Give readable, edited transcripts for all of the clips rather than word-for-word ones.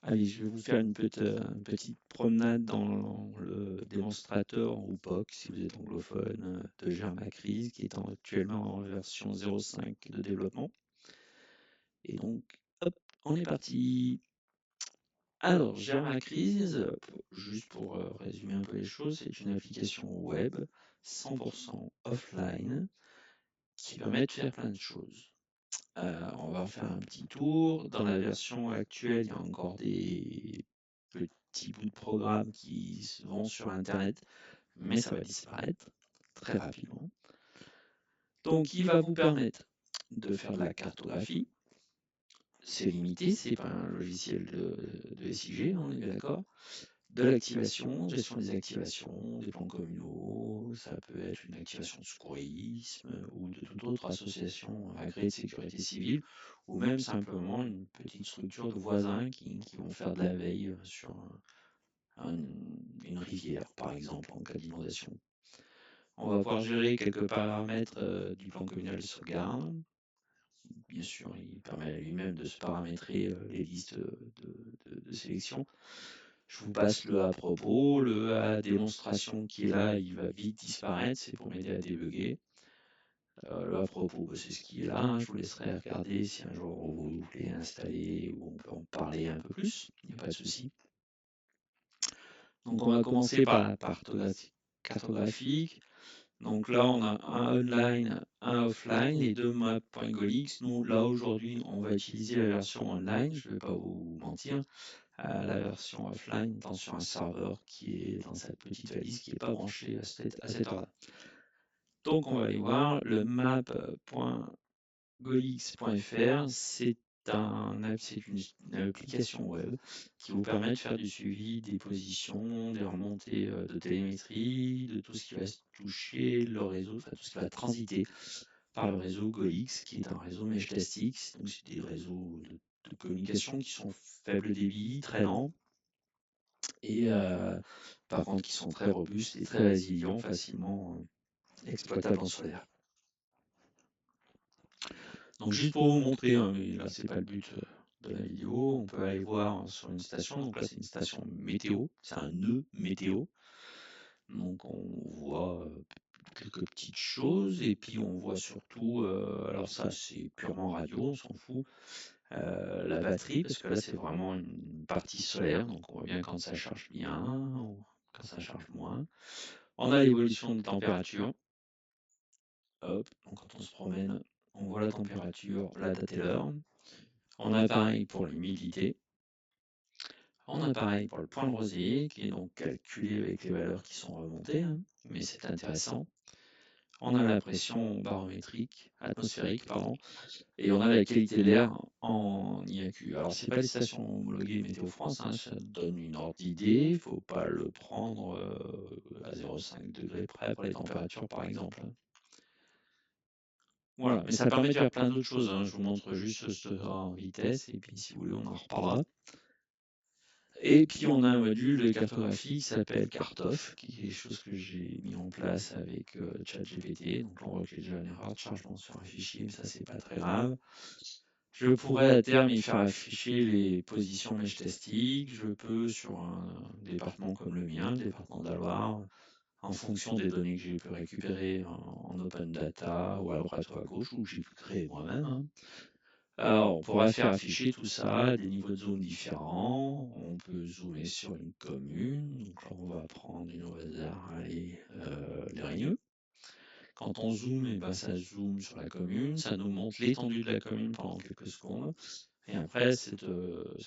Allez, je vais vous faire une petite promenade dans le démonstrateur ou POC, si vous êtes anglophone, de Germacrise, qui est actuellement en version 0.5 de développement. Et donc, hop, on est parti. Alors, Germacrise, juste pour résumer un peu les choses, c'est une application web 100% offline qui permet de faire plein de choses. On va faire un petit tour. Dans la version actuelle, il y a encore des petits bouts de programme qui se vont sur Internet, mais ça va disparaître très rapidement. Donc, il va vous permettre de faire de la cartographie. C'est limité, c'est pas un logiciel de SIG, on est bien d'accord. De l'activation, gestion des activations, des plans communaux, ça peut être une activation de secourisme ou de toute autre association agréée de sécurité civile, ou même simplement une petite structure de voisins qui vont faire de la veille sur une rivière, par exemple, en cas d'inondation. On va pouvoir gérer quelques paramètres du plan communal de sauvegarde. Bien sûr, il permet à lui-même de se paramétrer les listes de sélection. Je vous passe le à propos, le à démonstration qui est là, il va vite disparaître, c'est pour m'aider à débugger. Le à propos, bah, c'est ce qui est là, hein. Je vous laisserai regarder si un jour vous voulez installer ou on peut en parler un peu plus, il n'y a pas de souci. Donc on va commencer par la partie cartographique. Donc là, on a un online, un offline, les deux maps.golix. Nous, là, aujourd'hui, on va utiliser la version online, je ne vais pas vous mentir. La version offline étant sur un serveur qui est dans cette petite valise qui n'est pas branchée à cette heure-là. Donc on va aller voir le map.golix.fr, c'est une application web qui vous permet de faire du suivi des positions, des remontées de télémétrie, de tout ce qui va se toucher le réseau, enfin tout ce qui va transiter par le réseau Golix, qui est un réseau Mesh-Tastic. Donc c'est des réseaux de communication qui sont faible débit, très lents, et par contre qui sont très robustes et très résilients, facilement exploitables en solaire. Donc juste pour vous montrer, hein, mais là c'est pas le but de la vidéo, on peut aller voir sur une station. Donc là c'est une station météo, c'est un nœud météo. Donc on voit quelques petites choses et puis on voit surtout, alors ça c'est purement radio, on s'en fout, la batterie, parce que là c'est vraiment une partie solaire, donc on voit bien quand ça charge bien ou quand ça charge moins. On a l'évolution de température. Hop, donc quand on se promène, on voit la température, la date et l'heure. On a pareil pour l'humidité. On a pareil pour le point de rosier, qui est donc calculé avec les valeurs qui sont remontées, hein, mais c'est intéressant. On a la pression barométrique, atmosphérique, pardon, et on a la qualité de l'air en IAQ. Alors, c'est pas les stations homologuées Météo France, hein, ça donne une ordre d'idée, il ne faut pas le prendre à 0,5 degrés près pour les températures, par exemple. Voilà, mais ça permet de faire plein d'autres choses, hein. Je vous montre juste ce en vitesse, et puis si vous voulez, on en reparlera. Et puis on a un module de cartographie qui s'appelle Cartof, qui est quelque chose que j'ai mis en place avec ChatGPT. Donc on voit que j'ai déjà une erreur de chargement sur un fichier, mais ça c'est pas très grave. Je pourrais à terme y faire afficher les positions Mesh-Tastic. Je peux sur un département comme le mien, le département d'Aloire, en fonction des données que j'ai pu récupérer en open data ou à droite ou à gauche, ou que j'ai pu créer moi-même, hein. Alors, on pourra faire afficher tout ça à des niveaux de zoom différents. On peut zoomer sur une commune. Donc là, on va prendre une au hasard, allez, les Régneux. Quand on zoome, et ben, ça zoome sur la commune, ça nous montre l'étendue de la commune pendant quelques secondes. Et après, cette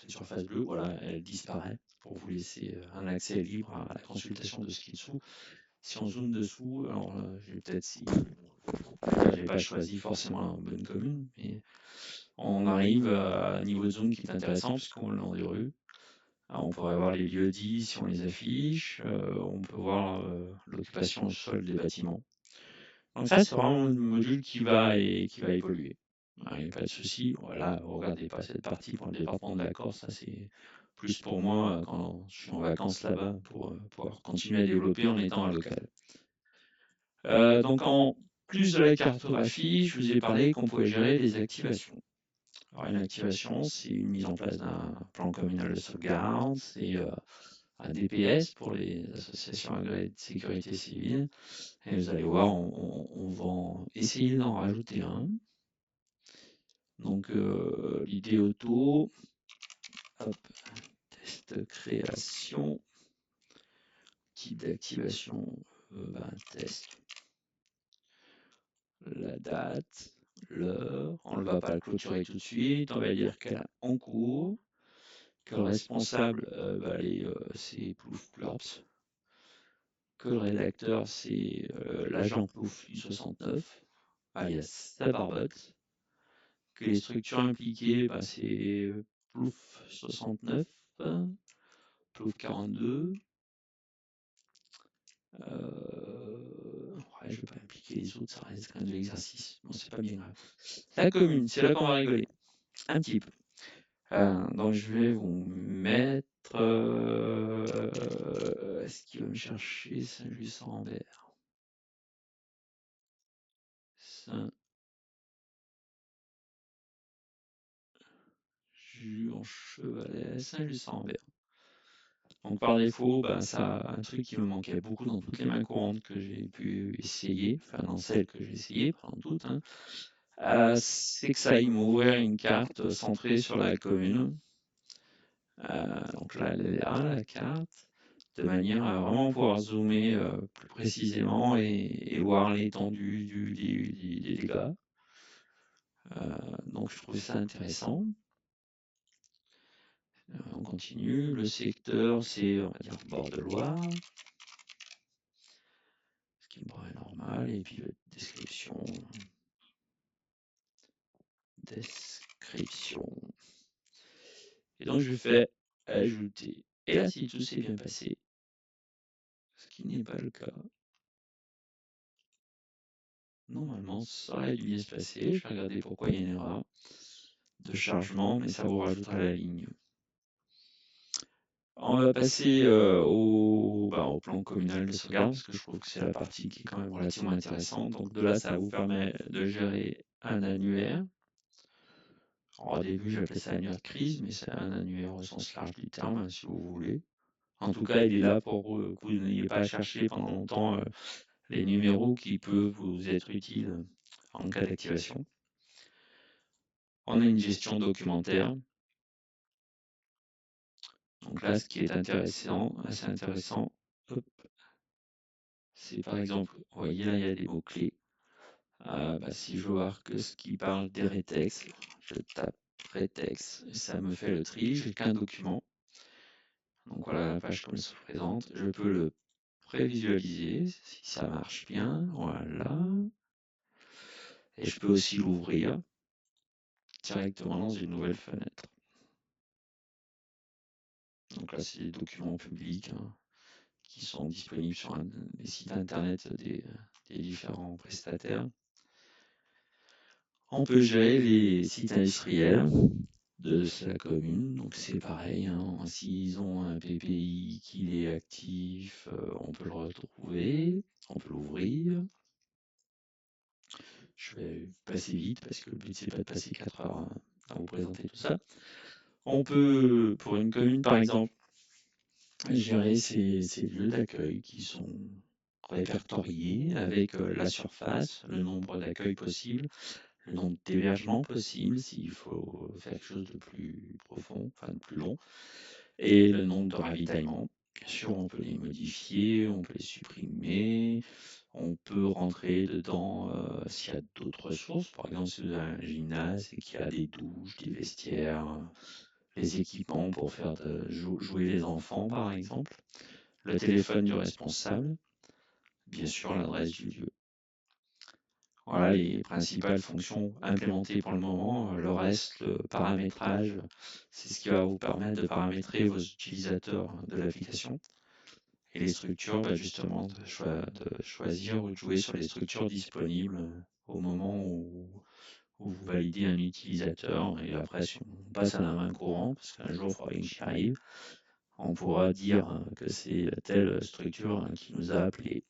surface bleue, voilà, elle disparaît pour vous laisser un accès libre à la consultation de ce qui est dessous. Si on zoome dessous, alors je vais peut-être si j'ai pas choisi forcément la bonne commune, mais on arrive à un niveau de zoom qui est intéressant puisqu'on est dans des rues. Alors, on pourrait voir les lieux dits si on les affiche, on peut voir l'occupation au sol des bâtiments. Donc ça, c'est vraiment un module qui va évoluer. Il n'y a pas de souci. Voilà, regardez pas cette partie pour le département de la Corse, ça c'est plus pour moi quand je suis en vacances là-bas pour pouvoir continuer à développer en étant un local. Donc en plus de la cartographie, je vous ai parlé qu'on pouvait gérer les activations. Alors, une activation, c'est une mise en place d'un plan communal de sauvegarde, c'est un DPS pour les associations agréées de sécurité civile. Et vous allez voir, on va essayer d'en rajouter un. Donc, l'idée auto, hop, test création, type d'activation, test, la date, l'heure, on ne va pas le clôturer tout de suite, on va dire qu'elle est en cours, que le responsable, c'est Plouf Plurps, que le rédacteur, c'est l'agent Plouf du 69, alias Sabarbotte, que les structures impliquées, c'est Plouf 69, Plouf 42, ouais, je vais pas impliquer les autres, ça reste quand même de l'exercice. Bon, c'est pas bien grave. La commune, c'est là qu'on va rigoler. Un petit peu. Donc je vais vous mettre. Est-ce qu'il va me chercher Saint-Just-en-Rambert? Saint-Just-en-Chevalet, Saint-Just-en-Rambert. Donc par défaut, ça un truc qui me manquait beaucoup dans toutes les mains courantes que j'ai pu essayer, enfin dans celles que j'ai essayées, pas dans toutes, hein, c'est que ça aille m'ouvrir une carte centrée sur la commune. Donc là, elle est là, la carte, de manière à vraiment pouvoir zoomer plus précisément et voir l'étendue des dégâts. Donc je trouve ça intéressant. On continue. Le secteur, c'est, on va dire, bord de Loire, ce qui me paraît normal. Et puis description. Et donc je fais ajouter. Et là, si tout s'est bien passé, ce qui n'est pas le cas, normalement, ça aurait dû bien se passer. Je vais regarder pourquoi il y a une erreur de chargement, mais ça vous rajoutera la ligne. On va passer au plan communal de sauvegarde, parce que je trouve que c'est la partie qui est quand même relativement intéressante. Donc de là, ça vous permet de gérer un annuaire. Alors, au début, j'appelais ça annuaire de crise, mais c'est un annuaire au sens large du terme, hein, si vous voulez. En tout cas, il est là pour que vous n'ayez pas à chercher pendant longtemps les numéros qui peuvent vous être utiles en cas d'activation. On a une gestion documentaire. Donc là, ce qui est intéressant, assez intéressant, c'est par exemple, vous voyez là, il y a des mots-clés. Si je veux voir que ce qui parle des rétex, je tape rétex, ça me fait le tri, j'ai qu'un document. Donc voilà la page comme elle se présente. Je peux le prévisualiser si ça marche bien. Voilà. Et je peux aussi l'ouvrir directement dans une nouvelle fenêtre. Donc là, c'est des documents publics qui sont disponibles sur les sites internet des différents prestataires. On peut gérer les sites industriels de la commune, donc c'est pareil, s'ils ont un PPI qui est actif, on peut le retrouver, on peut l'ouvrir. Je vais passer vite parce que le but c'est pas de passer 4 heures à vous présenter tout ça. On peut, pour une commune par exemple, gérer ces lieux d'accueil qui sont répertoriés avec la surface, le nombre d'accueils possibles, le nombre d'hébergements possibles s'il faut faire quelque chose de plus profond, enfin de plus long, et le nombre de ravitaillements. Bien sûr, on peut les modifier, on peut les supprimer, on peut rentrer dedans s'il y a d'autres ressources. Par exemple, si vous avez un gymnase et qu'il y a des douches, des vestiaires, les équipements pour faire jouer les enfants, par exemple, le téléphone du responsable, bien sûr l'adresse du lieu. Voilà les principales fonctions implémentées pour le moment. Le reste, le paramétrage, c'est ce qui va vous permettre de paramétrer vos utilisateurs de l'application. Et les structures, justement, de choisir ou de jouer sur les structures disponibles au moment où vous validez un utilisateur. Et après, si on passe à la main courante, parce qu'un jour, il faudra que j'y arrive, on pourra dire que c'est telle structure qui nous a appelé.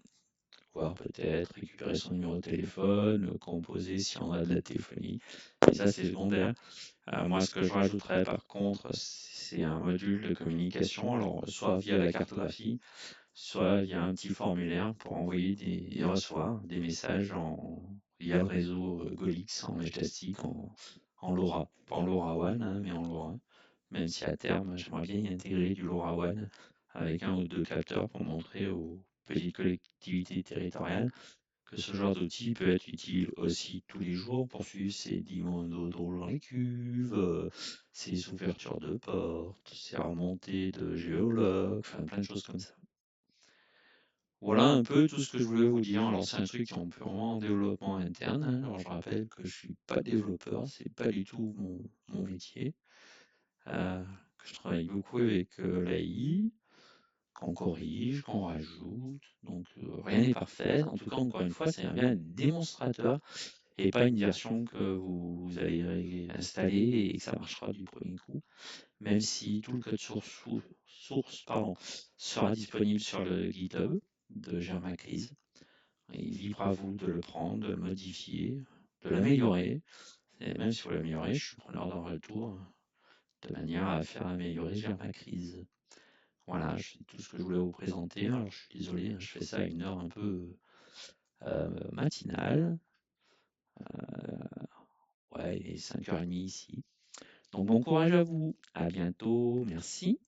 pouvoir peut-être récupérer son numéro de téléphone, composer si on a de la téléphonie. Et ça, c'est secondaire. Moi, ce que je rajouterais par contre, c'est un module de communication, alors soit via la cartographie, soit via un petit formulaire pour envoyer et recevoir des messages via le réseau Golix en Majestic, en LoRa. Pas en LoRaWAN, hein, mais en LoRa. Même si à terme, j'aimerais bien y intégrer du LoRaWAN avec un ou deux capteurs pour montrer aux petites collectivités territoriales que ce genre d'outil peut être utile aussi tous les jours pour suivre ses 10 d'eau dans les cuves, ses ouvertures de portes, ses remontées de géologues, enfin plein de choses comme ça. Voilà un peu tout ce que je voulais vous dire. Alors c'est un truc qui est purement en développement interne, hein. Alors je rappelle que je suis pas développeur, c'est pas du tout mon métier. Que je travaille beaucoup avec l'AI, qu'on corrige, qu'on rajoute. Donc rien n'est parfait. En tout cas, encore une fois, c'est bien un démonstrateur et pas une version que vous allez installer et que ça marchera du premier coup. Même si tout le code source sera disponible sur le GitHub de Germacrise. Il libre à vous de le prendre, de le modifier, de l'améliorer. Et même si vous l'améliorez, je suis preneur d'un retour de manière à faire améliorer Germacrise. Voilà, c'est tout ce que je voulais vous présenter. Alors je suis désolé, hein, je fais ça à une heure un peu matinale. Ouais, il est 5h30 ici. Donc bon courage à vous. À bientôt. Merci.